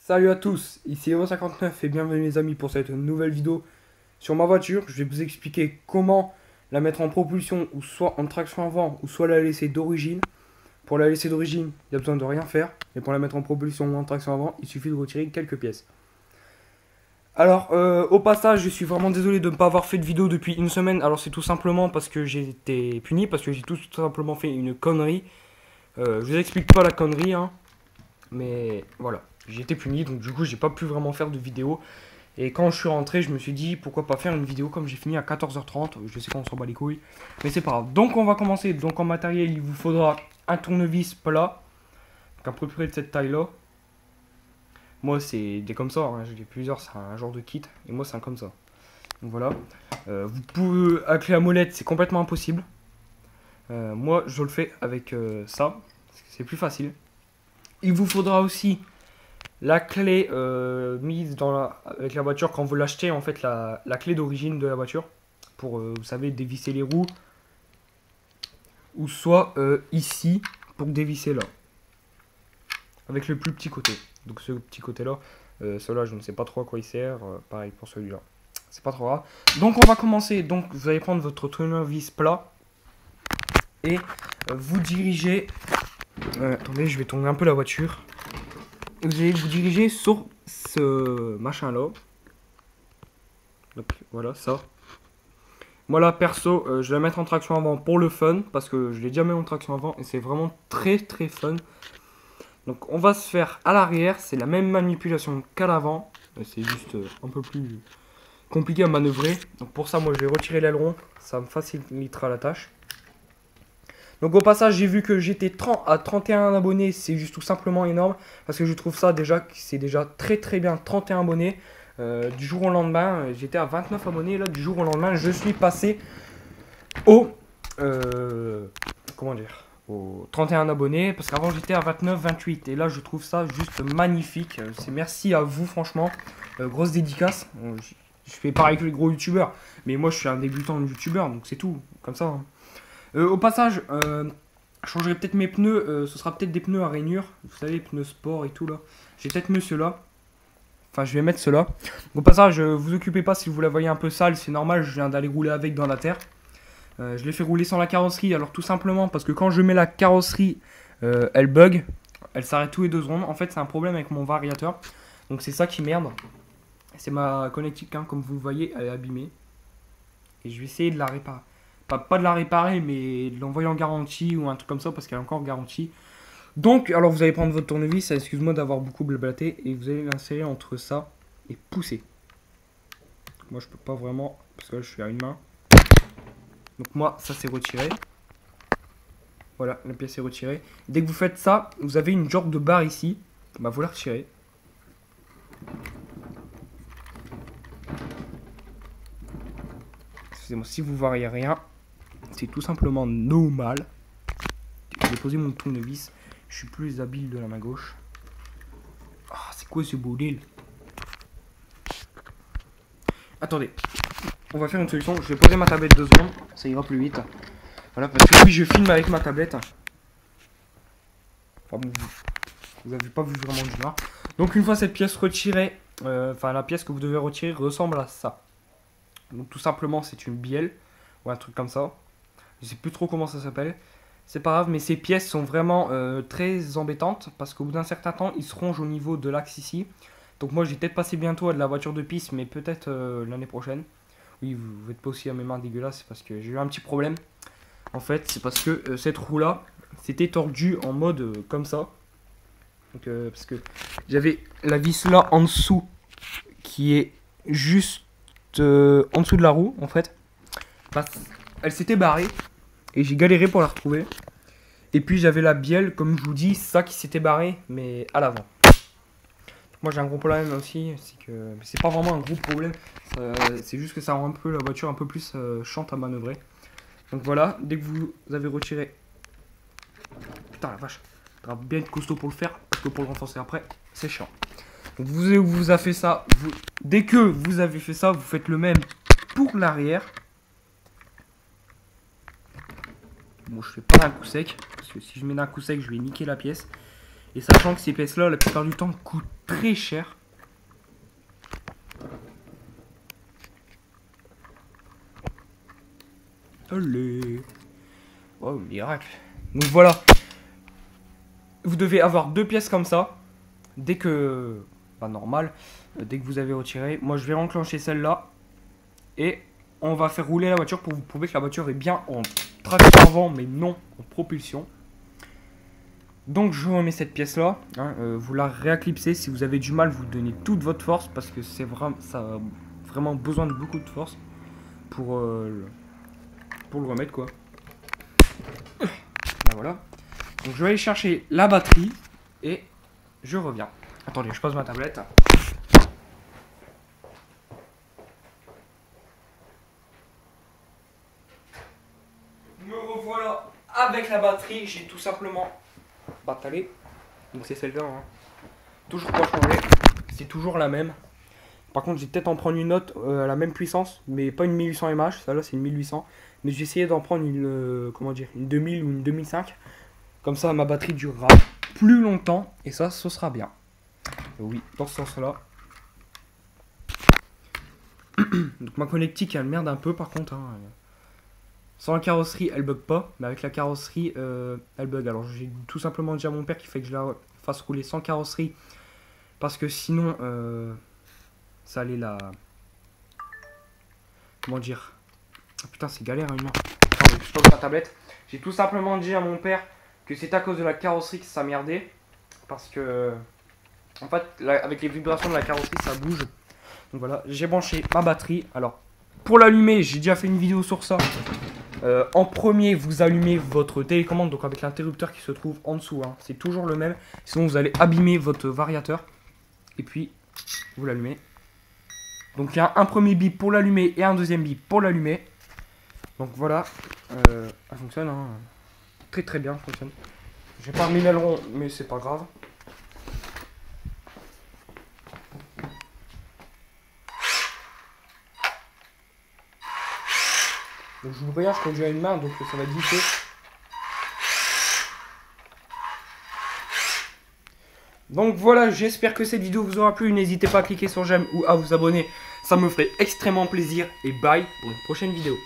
Salut à tous, ici Evo59 et bienvenue les amis pour cette nouvelle vidéo sur ma voiture. Je vais vous expliquer comment la mettre en propulsion ou soit en traction avant ou soit la laisser d'origine. Pour la laisser d'origine, il n'y a besoin de rien faire. Et pour la mettre en propulsion ou en traction avant, il suffit de retirer quelques pièces. Alors, au passage, je suis vraiment désolé de ne pas avoir fait de vidéo depuis une semaine. Alors c'est tout simplement parce que j'ai été puni, parce que j'ai tout simplement fait une connerie. Je vous explique pas la connerie, hein, mais voilà. J'ai été puni, donc du coup j'ai pas pu vraiment faire de vidéo. Et quand je suis rentré, je me suis dit pourquoi pas faire une vidéo comme j'ai fini à 14h30. Je sais qu'on s'en bat les couilles, mais c'est pas grave. Donc on va commencer. Donc en matériel, il vous faudra un tournevis plat, donc à peu près de cette taille là. Moi c'est des comme ça, hein. J'ai plusieurs, c'est un genre de kit. Et moi c'est un comme ça. Donc voilà. Vous pouvez, avec la molette, c'est complètement impossible. Moi je le fais avec ça, c'est plus facile. Il vous faudra aussi la clé mise avec la voiture quand vous l'achetez, en fait, la clé d'origine de la voiture. Pour, vous savez, dévisser les roues. Ou soit ici, pour dévisser là. Avec le plus petit côté. Donc ce petit côté-là, celui-là, je ne sais pas trop à quoi il sert. Pareil pour celui-là. C'est pas trop grave. Donc on va commencer. Donc vous allez prendre votre tournevis plat. Et vous dirigez... attendez, je vais tourner un peu la voiture. Et vous allez vous diriger sur ce machin là. Donc voilà, ça. Moi là perso, je vais mettre en traction avant pour le fun. Parce que je l'ai déjà mis en traction avant. Et c'est vraiment très fun. Donc on va se faire à l'arrière. C'est la même manipulation qu'à l'avant. C'est juste un peu plus compliqué à manœuvrer. Donc pour ça, moi je vais retirer l'aileron. Ça me facilitera la tâche. Donc au passage, j'ai vu que j'étais à 31 abonnés, c'est juste tout simplement énorme. Parce que je trouve ça déjà, c'est déjà très bien, 31 abonnés. Du jour au lendemain, j'étais à 29 abonnés. Là, du jour au lendemain, je suis passé au... comment dire, aux 31 abonnés. Parce qu'avant, j'étais à 29, 28. Et là, je trouve ça juste magnifique. C'est merci à vous, franchement. Grosse dédicace. Je fais pareil que les gros youtubeurs. Mais moi, je suis un débutant youtubeur, donc c'est tout. Comme ça, hein. Au passage, je changerai peut-être mes pneus. Ce sera peut-être des pneus à rainure. Vous savez, les pneus sport et tout là. J'ai peut-être mis ceux-là. Enfin, je vais mettre ceux-là. Au passage, vous occupez pas si vous la voyez un peu sale. C'est normal, je viens d'aller rouler avec dans la terre. Je l'ai fait rouler sans la carrosserie. Alors, tout simplement parce que quand je mets la carrosserie, elle bug. Elle s'arrête tous les 2 secondes. En fait, c'est un problème avec mon variateur. Donc, c'est ça qui merde. C'est ma connectique, hein, comme vous le voyez, elle est abîmée. Et je vais essayer de la réparer. Pas de la réparer, mais de l'envoyer en garantie ou un truc comme ça, parce qu'elle est encore garantie. Donc, alors vous allez prendre votre tournevis, excuse-moi d'avoir beaucoup blablaté, et vous allez l'insérer entre ça et pousser. Moi, je peux pas vraiment, parce que là, je suis à une main. Donc moi, ça c'est retiré. Voilà, la pièce est retirée. Dès que vous faites ça, vous avez une genre de barre ici. Bah, vous la retirez. Excusez-moi, si vous voyez rien, c'est tout simplement normal. J'ai posé mon tournevis. Je suis plus habile de la main gauche. Ah, c'est quoi ce bordel? Attendez. On va faire une solution. Je vais poser ma tablette 2 secondes. Ça ira plus vite. Voilà, parce que oui, je filme avec ma tablette. Enfin, bon, vous n'avez pas vu vraiment du noir. Donc, une fois cette pièce retirée, enfin, la pièce que vous devez retirer ressemble à ça. Donc, tout simplement, c'est une bielle. Ou un truc comme ça. Je sais plus trop comment ça s'appelle. C'est pas grave, mais ces pièces sont vraiment très embêtantes. Parce qu'au bout d'un certain temps, ils se rongent au niveau de l'axe ici. Donc moi, j'ai peut-être passé bientôt à de la voiture de piste, mais peut-être l'année prochaine. Oui, vous n'êtes pas aussi à mes mains dégueulasses, c'est parce que j'ai eu un petit problème. En fait, c'est parce que cette roue-là, c'était tordu en mode comme ça. Donc, parce que j'avais la vis là en dessous, qui est juste en dessous de la roue, en fait. Elle s'était barrée. Et j'ai galéré pour la retrouver. Et puis j'avais la bielle, comme je vous dis, ça qui s'était barré, mais à l'avant. Moi j'ai un gros problème aussi, c'est que c'est pas vraiment un gros problème. C'est juste que ça rend un peu la voiture un peu plus chiante à manœuvrer. Donc voilà, dès que vous avez retiré... Putain la vache, il faudra bien être costaud pour le faire, parce que pour le renforcer après, c'est chiant. Donc vous avez fait ça, dès que vous avez fait ça, vous faites le même pour l'arrière. Bon, je fais pas d'un coup sec, parce que si je mets d'un coup sec, je vais niquer la pièce. Et sachant que ces pièces-là, la plupart du temps, coûtent très cher. Allez. Oh, miracle. Donc voilà. Vous devez avoir 2 pièces comme ça. Dès que... Pas normal. Dès que vous avez retiré. Moi, je vais enclencher celle-là. Et on va faire rouler la voiture pour vous prouver que la voiture est bien en traction avant, mais non en propulsion. Donc je remets cette pièce là, hein, vous la réaclipsez. Si vous avez du mal, vous donnez toute votre force parce que c'est vraiment, ça a vraiment besoin de beaucoup de force pour le remettre quoi. Ben voilà. Donc je vais aller chercher la batterie et je reviens. Attendez, je pose ma tablette. Me revoilà avec la batterie. J'ai tout simplement battalé. Donc c'est celle-là. Hein. Toujours pas changé. C'est toujours la même. Par contre, j'ai peut-être en prendre une autre à la même puissance, mais pas une 1800 mAh. Celle-là, c'est une 1800. Mais j'ai essayé d'en prendre une, comment dire, une 2000 ou une 2005. Comme ça, ma batterie durera plus longtemps. Et ça, ce sera bien. Oui, dans ce sens-là. Donc ma connectique, elle merde un peu par contre. Hein. Sans la carrosserie, elle bug pas. Mais avec la carrosserie, elle bug. Alors j'ai tout simplement dit à mon père qu'il fait que je la fasse rouler sans carrosserie. Parce que sinon, ça allait la... Comment dire? Ah, putain, c'est galère, une main. Attends, je pose ma tablette. J'ai tout simplement dit à mon père que c'est à cause de la carrosserie que ça merdait. Parce que... En fait, avec les vibrations de la carrosserie, ça bouge. Donc voilà, j'ai branché ma batterie. Alors, pour l'allumer, j'ai déjà fait une vidéo sur ça. En premier, vous allumez votre télécommande, donc avec l'interrupteur qui se trouve en dessous. Hein. C'est toujours le même. Sinon, vous allez abîmer votre variateur. Et puis, vous l'allumez. Donc, il y a un premier bip pour l'allumer et un deuxième bip pour l'allumer. Donc voilà, ça fonctionne. Hein. Très très bien, ça fonctionne. J'ai pas remis l'aileron, mais c'est pas grave. Donc je vous regarde, je conduis à une main, donc ça va glisser. Donc voilà, j'espère que cette vidéo vous aura plu. N'hésitez pas à cliquer sur j'aime ou à vous abonner. Ça me ferait extrêmement plaisir. Et bye pour une prochaine vidéo.